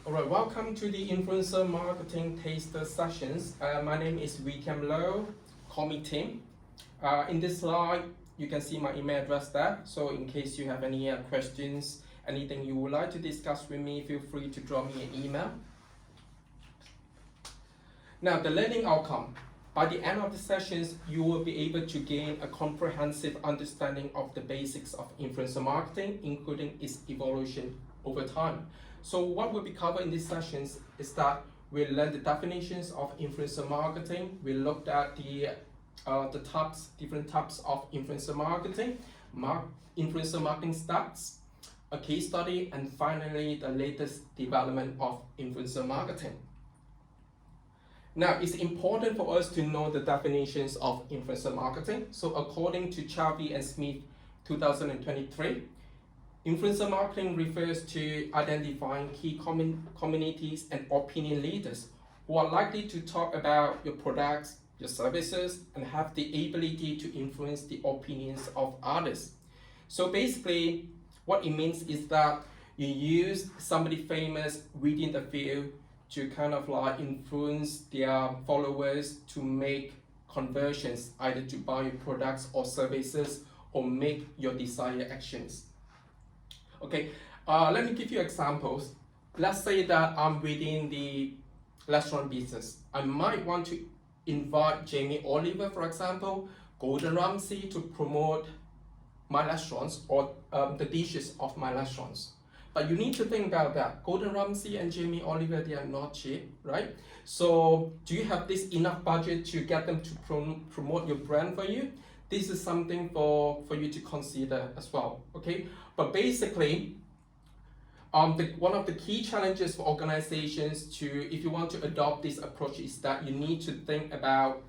Alright, welcome to the Influencer Marketing Taster Sessions. My name is Thiam, call me Tim. In this slide, you can see my email address there. So in case you have any questions, anything you would like to discuss with me, feel free to drop me an email. Now, the learning outcome. By the end of the sessions, you will be able to gain a comprehensive understanding of the basics of influencer marketing, including its evolution over time. So what will be covered in these sessions is that we'll learn the definitions of influencer marketing. We looked at the different types of influencer marketing, influencer marketing stats, a case study, and finally the latest development of influencer marketing. Now, it's important for us to know the definitions of influencer marketing. So according to Chavy and Smith 2023, influencer marketing refers to identifying key communities and opinion leaders who are likely to talk about your products, your services, and have the ability to influence the opinions of others. So basically, what it means is that you use somebody famous within the field to kind of like influence their followers to make conversions, either to buy your products or services or make your desired actions. Okay, let me give you examples. Let's say that I'm within the restaurant business. I might want to invite Jamie Oliver, for example, Gordon Ramsay to promote my restaurants or the dishes of my restaurants. But you need to think about that. Gordon Ramsay and Jamie Oliver, they are not cheap, right? So do you have this enough budget to get them to promote your brand for you? This is something for you to consider as well, okay? But basically, one of the key challenges for organizations if you want to adopt this approach is that you need to think about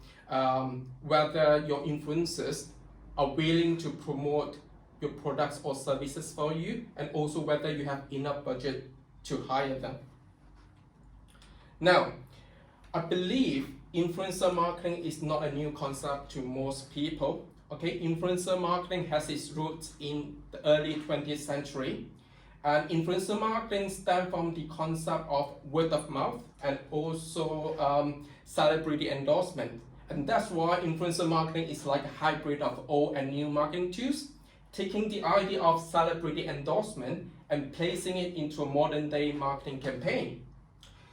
whether your influencers are willing to promote your products or services for you, and also whether you have enough budget to hire them. Now, I believe influencer marketing is not a new concept to most people. Okay, influencer marketing has its roots in the early 20th century, and influencer marketing stems from the concept of word of mouth and also celebrity endorsement. And that's why influencer marketing is like a hybrid of old and new marketing tools, taking the idea of celebrity endorsement and placing it into a modern day marketing campaign.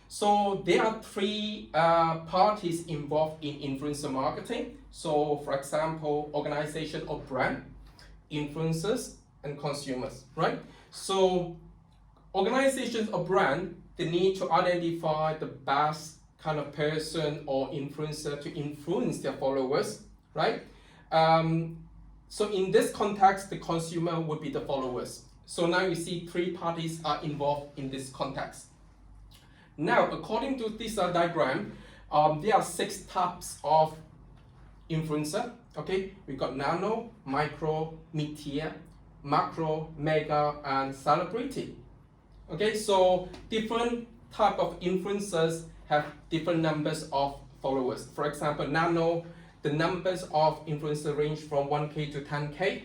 So there are three parties involved in influencer marketing. So for example, organization or brand, influencers, and consumers, right? So organizations or brand, they need to identify the best kind of person or influencer to influence their followers, right? So in this context, the consumer would be the followers. So now you see three parties are involved in this context. Now, according to this diagram, there are 6 types of influencer. Okay, we got nano, micro, mid-tier, macro, mega, and celebrity. Okay, so different type of influencers have different numbers of followers. For example, nano, the numbers of influencers range from 1K to 10K.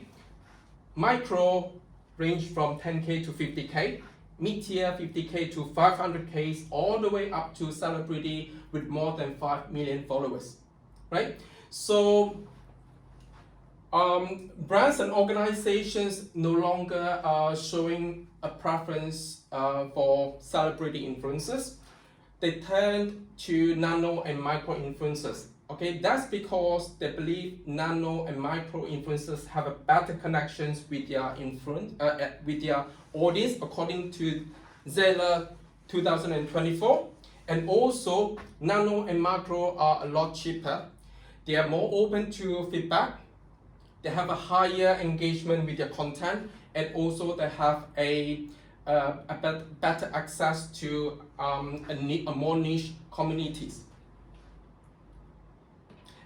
Micro range from 10K to 50K. Mid-tier 50K to 500K, all the way up to celebrity with more than 5 million followers, right? So brands and organizations no longer are showing a preference for celebrity influencers. They turn to nano and micro influencers. Okay, that's because they believe nano and micro influencers have a better connections with their with their audience, according to Zeller 2024. And also, nano and macro are a lot cheaper. They are more open to feedback. They have a higher engagement with their content, and also they have a better access to a more niche communities.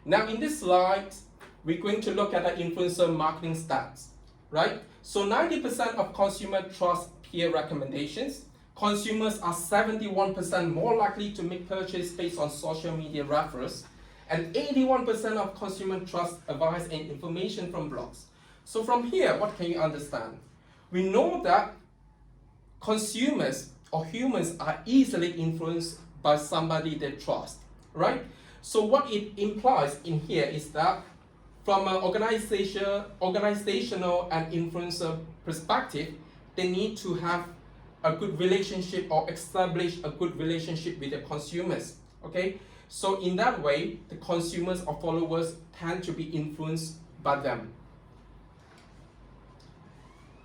Now in this slide, we're going to look at the influencer marketing stats, right? So 90% of consumers trust peer recommendations. Consumers are 71% more likely to make purchase based on social media referrals, and 81% of consumers trust advice and information from blogs. So from here, what can you understand? We know that consumers or humans are easily influenced by somebody they trust, right? So what it implies in here is that from an organizational and influencer perspective, they need to have a good relationship or establish a good relationship with their consumers, okay? So in that way, the consumers or followers tend to be influenced by them.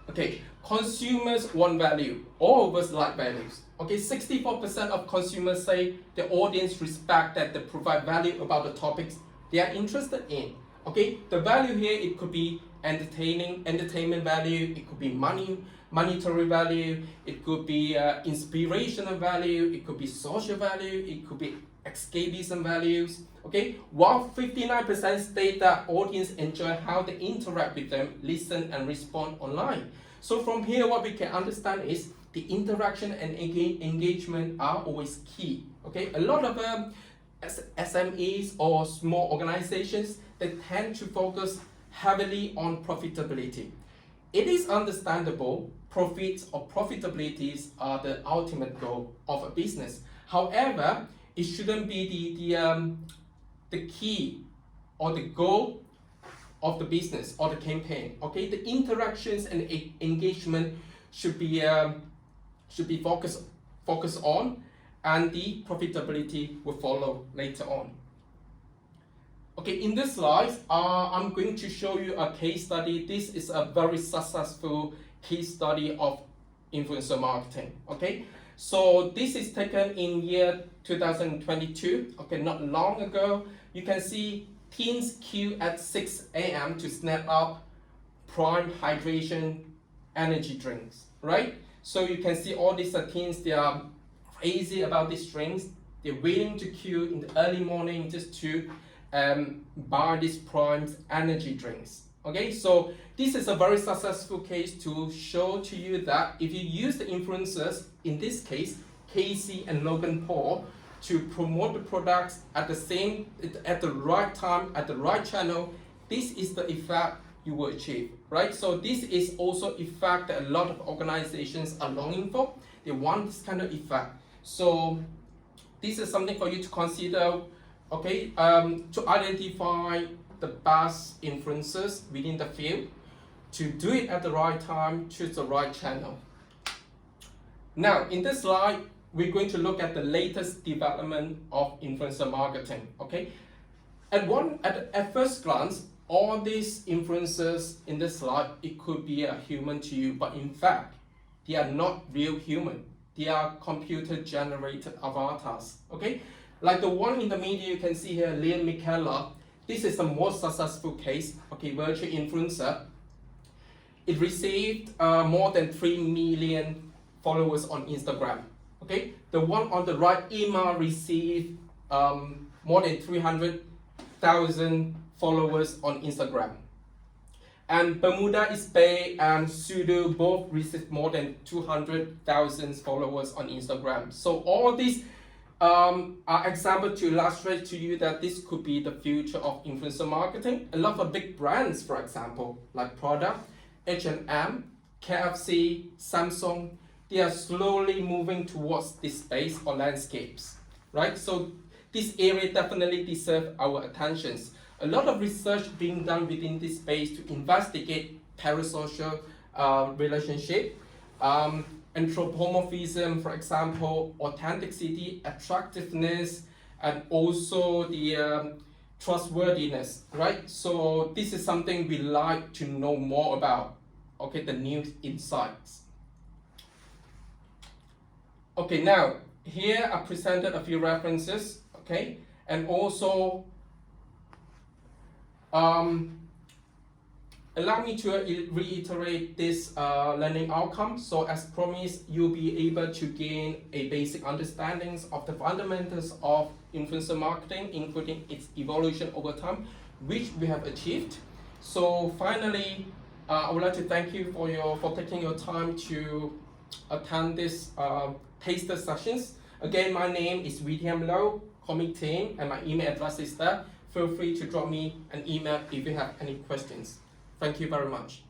Okay, consumers want value. All of us like values. Okay, 64% of consumers say the audience respect that they provide value about the topics they are interested in. Okay, the value here, it could be entertainment value, it could be monetary value, it could be inspirational value, it could be social value, it could be escapism values. Okay, while 59% state that audience enjoy how they interact with them, listen and respond online. So from here, what we can understand is the interaction and engagement are always key. Okay, a lot of SMEs or small organizations, they tend to focus heavily on profitability. It is understandable profits or profitabilities are the ultimate goal of a business. However, it shouldn't be the key or the goal of the business or the campaign. Okay, the interactions and engagement should be focused on, and the profitability will follow later on. Okay, in this slide, I'm going to show you a case study. This is a very successful case study of influencer marketing. Okay, so this is taken in year 2022. Okay, not long ago. You can see teens queue at 6 a.m. to snap up prime hydration energy drinks, right? So you can see all these teens, they are crazy about these drinks. They're waiting to queue in the early morning just to buy these prime energy drinks. Okay, so this is a very successful case to show to you that if you use the influencers, in this case, Casey and Logan Paul, to promote the products at the right time, at the right channel, this is the effect you will achieve, right? So this is also effect that a lot of organizations are longing for. They want this kind of effect. So this is something for you to consider, okay, to identify the best influencers within the field, to do it at the right time, choose the right channel. Now, in this slide, we're going to look at the latest development of influencer marketing, okay? At first glance, all these influencers in this slide, it could be a human to you, but in fact, they are not real human. They are computer-generated avatars, okay? Like the one in the middle, you can see here, Lea Michaela. This is the most successful case, okay, virtual influencer. It received more than 3 million followers on Instagram. Okay, the one on the right, Emma, received more than 300,000 followers on Instagram. And Bermuda is Bay and Sudo both received more than 200,000 followers on Instagram. So all these are examples to illustrate to you that this could be the future of influencer marketing. A lot of big brands, for example, like Prada, H&M, KFC, Samsung, they are slowly moving towards this space or landscapes, right? So this area definitely deserves our attentions. A lot of research being done within this space to investigate parasocial relationship, anthropomorphism, for example, authenticity, attractiveness, and also the trustworthiness, right? So this is something we like to know more about, okay, the new insights. Okay, now, here I presented a few references, okay, and also allow me to reiterate this learning outcome. So as promised, you'll be able to gain a basic understanding of the fundamentals of influencer marketing, including its evolution over time, which we have achieved. So finally, I would like to thank you for taking your time to attend this taster sessions. Again, my name is Thiam Low, call me Thiam, and my email address is there. Feel free to drop me an email if you have any questions. Thank you very much.